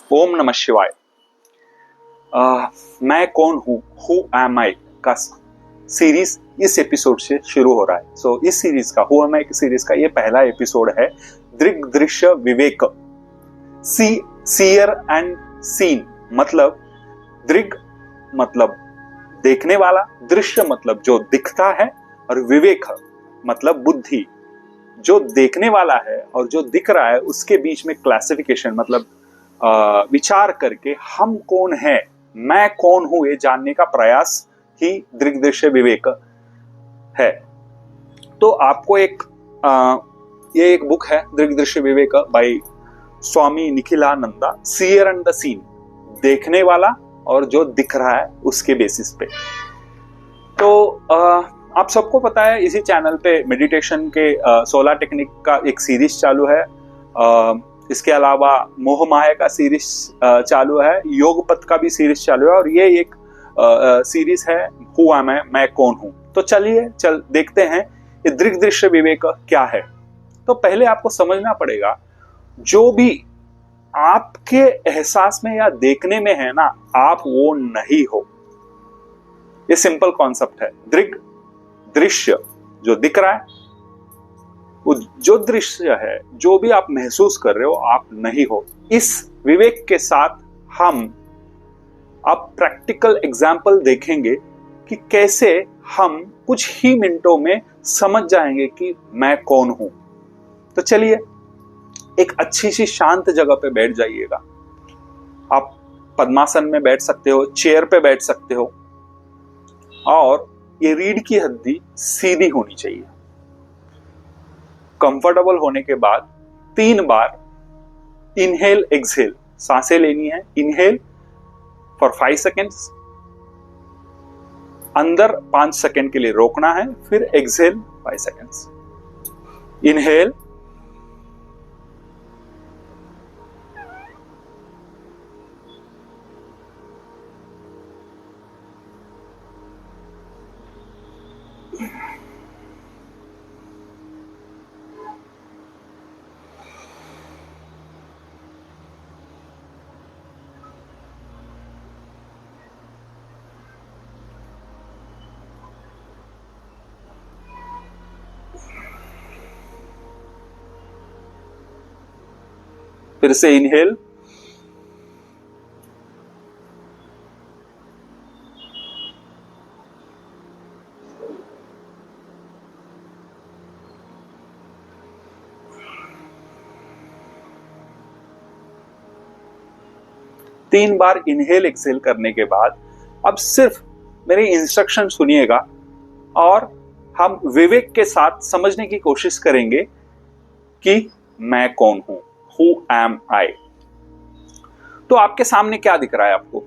ओम नमः शिवाय। मैं कौन हूँ, हु एम आई का सीरीज इस एपिसोड से शुरू हो रहा है। इस सीरीज का हु एम आई की सीरीज का ये पहला एपिसोड है। दृग दृश्य विवेक, सीयर एंड सीन मतलब दृग मतलब देखने वाला, दृश्य मतलब जो दिखता है, और विवेक मतलब बुद्धि। जो देखने वाला है और जो दिख रहा है उसके बीच में क्लासिफिकेशन मतलब विचार करके हम कौन है, मैं कौन हूं, ये जानने का प्रयास ही दृग दृश्य विवेक है। तो आपको ये एक बुक है दृग दृश्य विवेक by Swami Nikhilananda, seer and the scene, देखने वाला और जो दिख रहा है उसके बेसिस पे। तो आप सबको पता है इसी चैनल पे मेडिटेशन के 16 टेक्निक का एक सीरीज चालू है। इसके अलावा मोह माया का सीरीज चालू है, योग पथ का भी सीरीज चालू है, और ये एक सीरीज है हु एम आई, मैं कौन हूं। तो चलिए देखते हैं ये दृग दृश्य विवेक क्या है। तो पहले आपको समझना पड़ेगा, जो भी आपके एहसास में या देखने में है ना, आप वो नहीं हो। ये सिंपल कॉन्सेप्ट है। दृग दृश्य जो दिख रहा है, वो जो दृश्य है, जो भी आप महसूस कर रहे हो, आप नहीं हो। इस विवेक के साथ हम अब प्रैक्टिकल एग्जाम्पल देखेंगे कि कैसे हम कुछ ही मिनटों में समझ जाएंगे कि मैं कौन हूं। तो चलिए एक अच्छी सी शांत जगह पे बैठ जाइएगा। आप पद्मासन में बैठ सकते हो, चेयर पे बैठ सकते हो, और ये रीढ़ की हड्डी सीधी होनी चाहिए। कंफर्टेबल होने के बाद 3 बार इनहेल एक्सहेल सांसें लेनी है। इनहेल फॉर 5 सेकेंड्स, अंदर 5 सेकेंड के लिए रोकना है, फिर एक्सहेल 5 सेकेंड्स। इनहेल, फिर से इनहेल, तीन बार इनहेल एक्सहेल करने के बाद अब सिर्फ मेरे इंस्ट्रक्शन सुनिएगा और हम विवेक के साथ समझने की कोशिश करेंगे कि मैं कौन हूं, हु एम आई। तो आपके सामने क्या दिख रहा है आपको?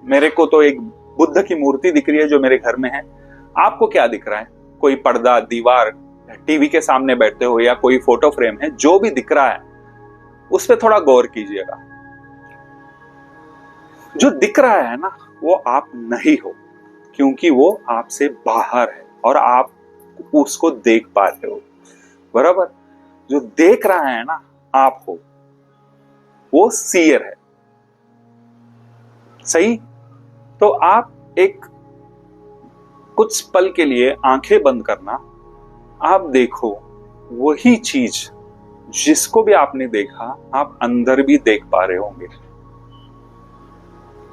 मेरे को तो एक बुद्ध की मूर्ति दिख रही है जो मेरे घर में है। आपको क्या दिख रहा है? कोई पर्दा, दीवार, टीवी के सामने बैठते हो, या कोई फोटो फ्रेम है, जो भी दिख रहा है उस पर थोड़ा गौर कीजिएगा। जो दिख रहा है ना, वो आप नहीं हो, क्योंकि वो आपसे बाहर है और आप उसको देख पा रहे हो, बराबर। जो देख रहा है ना, आप हो, वो सीयर है, सही। तो आप एक कुछ पल के लिए आंखें बंद करना, आप देखो वही चीज जिसको भी आपने देखा, आप अंदर भी देख पा रहे होंगे।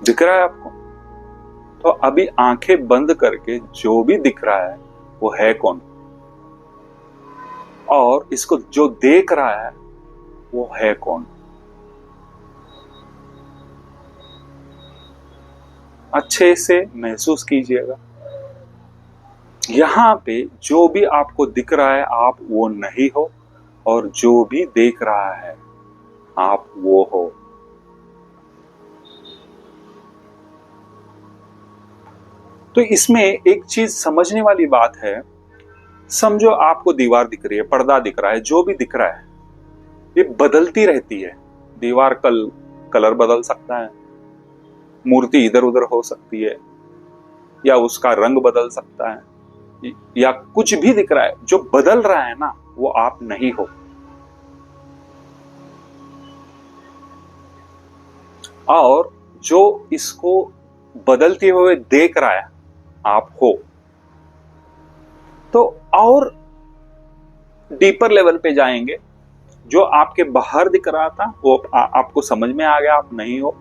दिख रहा है आपको? तो अभी आंखें बंद करके जो भी दिख रहा है वो है कौन, और इसको जो देख रहा है वो है कौन। अच्छे से महसूस कीजिएगा। यहां पे जो भी आपको दिख रहा है, आप वो नहीं हो, और जो भी देख रहा है आप वो हो। तो इसमें एक चीज समझने वाली बात है। समझो आपको दीवार दिख रही है, पर्दा दिख रहा है, जो भी दिख रहा है ये बदलती रहती है। दीवार कलर बदल सकता है, मूर्ति इधर उधर हो सकती है, या उसका रंग बदल सकता है, या कुछ भी दिख रहा है। जो बदल रहा है ना, वो आप नहीं हो। और जो इसको बदलते हुए देख रहा है आप हो। तो और डीपर लेवल पे जाएंगे, जो आपके बाहर दिख रहा था वो आपको समझ में आ गया आप नहीं हो।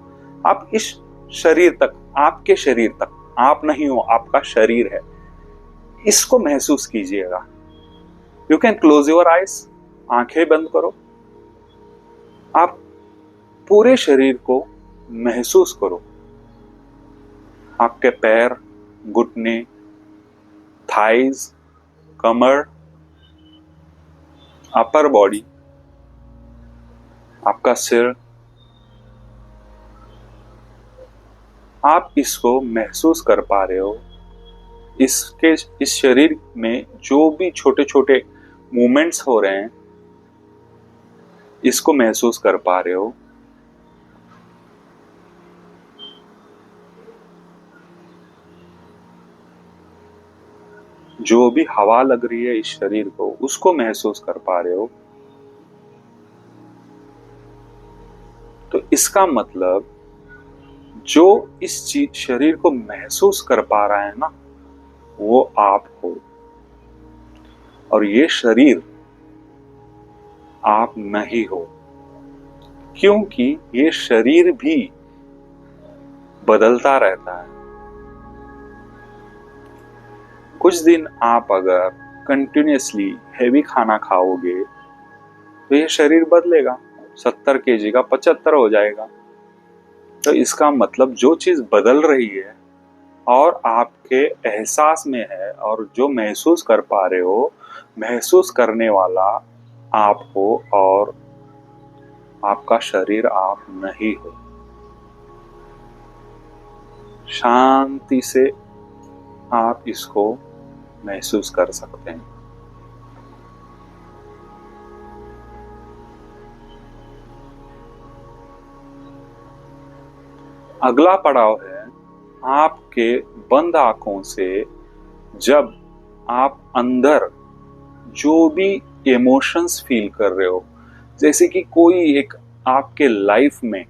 आप इस शरीर तक, आपके शरीर तक, आप नहीं हो, आपका शरीर है, इसको महसूस कीजिएगा। You can close your eyes, आंखें बंद करो, आप पूरे शरीर को महसूस करो। आपके पैर, घुटने, थाइज, कमर, अपर बॉडी, आपका सिर, आप इसको महसूस कर पा रहे हो। इस शरीर में जो भी छोटे छोटे मूवमेंट्स हो रहे हैं, इसको महसूस कर पा रहे हो। जो भी हवा लग रही है इस शरीर को, उसको महसूस कर पा रहे हो। तो इसका मतलब जो इस शरीर को महसूस कर पा रहा है ना, वो आप हो। और ये शरीर आप नहीं हो, क्योंकि ये शरीर भी बदलता रहता है। कुछ दिन आप अगर कंटिन्यूअसली हैवी खाना खाओगे तो ये शरीर बदलेगा, 70 केजी का 75 हो जाएगा। तो इसका मतलब जो चीज बदल रही है और आपके एहसास में है और जो महसूस कर पा रहे हो, महसूस करने वाला आप हो और आपका शरीर आप नहीं हो। शांति से आप इसको महसूस कर सकते हैं। अगला पड़ाव है आपके बंद आंखों से जब आप अंदर जो भी इमोशंस फील कर रहे हो, जैसे कि कोई एक आपके लाइफ में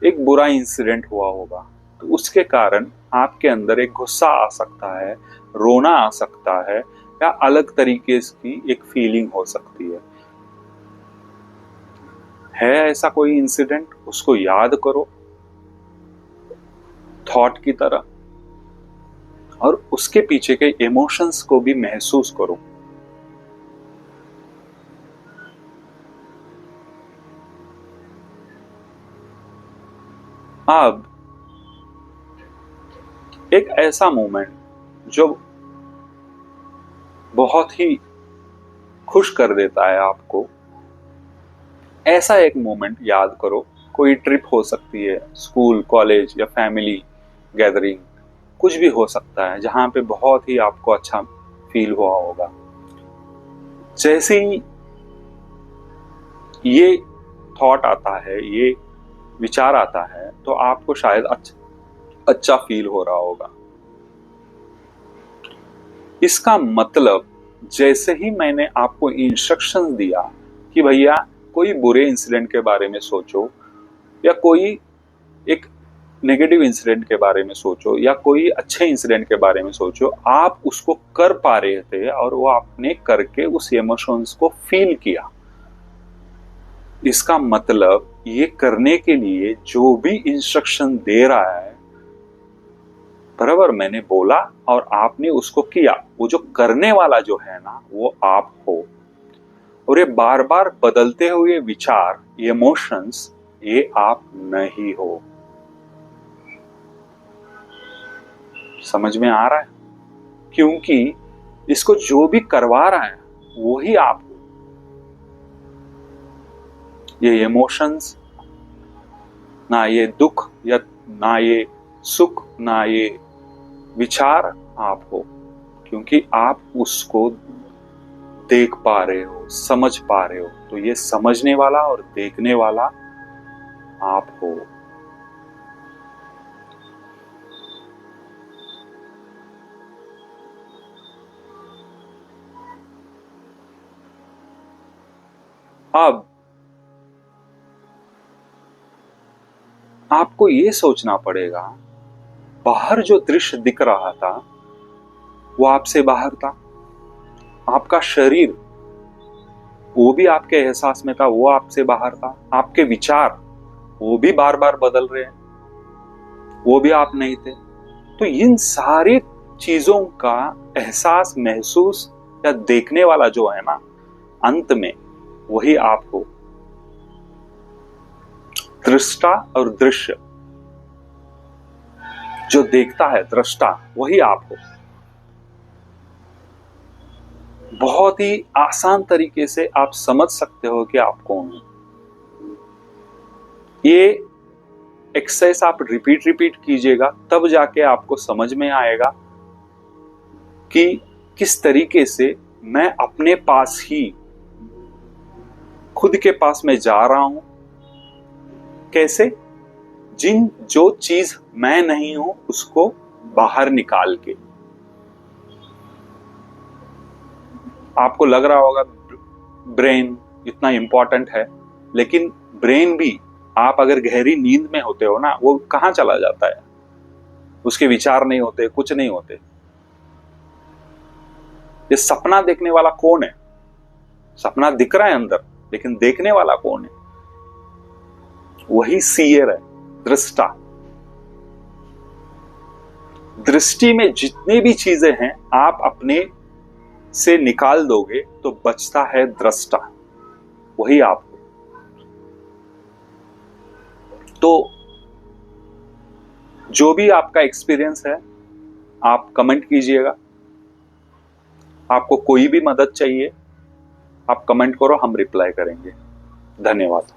एक बुरा इंसिडेंट हुआ होगा, तो उसके कारण आपके अंदर एक गुस्सा आ सकता है, रोना आ सकता है, या अलग तरीके की एक फीलिंग हो सकती है ऐसा कोई इंसिडेंट, उसको याद करो थॉट की तरह, और उसके पीछे के इमोशंस को भी महसूस करो। अब एक ऐसा मोमेंट जो बहुत ही खुश कर देता है आपको, ऐसा एक मोमेंट याद करो। कोई ट्रिप हो सकती है, स्कूल, कॉलेज या फैमिली गैदरिंग, कुछ भी हो सकता है जहां पे बहुत ही आपको अच्छा फील हुआ होगा। जैसे ही ये थॉट आता है, ये विचार आता है, तो आपको शायद अच्छा फील हो रहा होगा। इसका मतलब जैसे ही मैंने आपको इंस्ट्रक्शन दिया कि भैया कोई बुरे इंसिडेंट के बारे में सोचो, या कोई एक नेगेटिव इंसिडेंट के बारे में सोचो, या कोई अच्छे इंसिडेंट के बारे में सोचो, आप उसको कर पा रहे थे और वो आपने करके उस इमोशंस को फील किया। इसका मतलब ये करने के लिए जो भी इंस्ट्रक्शन दे रहा है, बराबर मैंने बोला और आपने उसको किया, वो जो करने वाला जो है ना, वो आप हो। और ये बार बार बदलते हुए विचार, इमोशंस, ये आप नहीं हो। समझ में आ रहा है? क्योंकि इसको जो भी करवा रहा है वो ही आप हो। ये इमोशंस, ना ये दुख, या ना ये सुख, ना ये विचार आप हो, क्योंकि आप उसको देख पा रहे हो, समझ पा रहे हो। तो ये समझने वाला और देखने वाला आप हो। अब आपको ये सोचना पड़ेगा, बाहर जो दृश्य दिख रहा था वो आपसे बाहर था। आपका शरीर वो भी आपके एहसास में था, वो आपसे बाहर था। आपके विचार वो भी बार बार बदल रहे हैं, वो भी आप नहीं थे। तो इन सारी चीजों का एहसास, महसूस या देखने वाला जो है ना, अंत में वही आप हो। दृष्टा और दृश्य, जो देखता है दृष्टा, वही आप हो। बहुत ही आसान तरीके से आप समझ सकते हो कि आप कौन हो। ये एक्सरसाइज आप रिपीट कीजिएगा, तब जाके आपको समझ में आएगा कि किस तरीके से मैं अपने पास ही, खुद के पास में जा रहा हूं। कैसे? जो चीज मैं नहीं हूं उसको बाहर निकाल के। आपको लग रहा होगा ब्रेन इतना इंपॉर्टेंट है, लेकिन ब्रेन भी, आप अगर गहरी नींद में होते हो ना, वो कहां चला जाता है? उसके विचार नहीं होते, कुछ नहीं होते। ये सपना देखने वाला कौन है? सपना दिख रहा है अंदर, लेकिन देखने वाला कौन है? वही सीयर है, दृष्टा। दृष्टि में जितनी भी चीजें हैं आप अपने से निकाल दोगे तो बचता है दृष्टा, वही आप हो। तो जो भी आपका एक्सपीरियंस है आप कमेंट कीजिएगा। आपको कोई भी मदद चाहिए आप कमेंट करो, हम रिप्लाई करेंगे। धन्यवाद।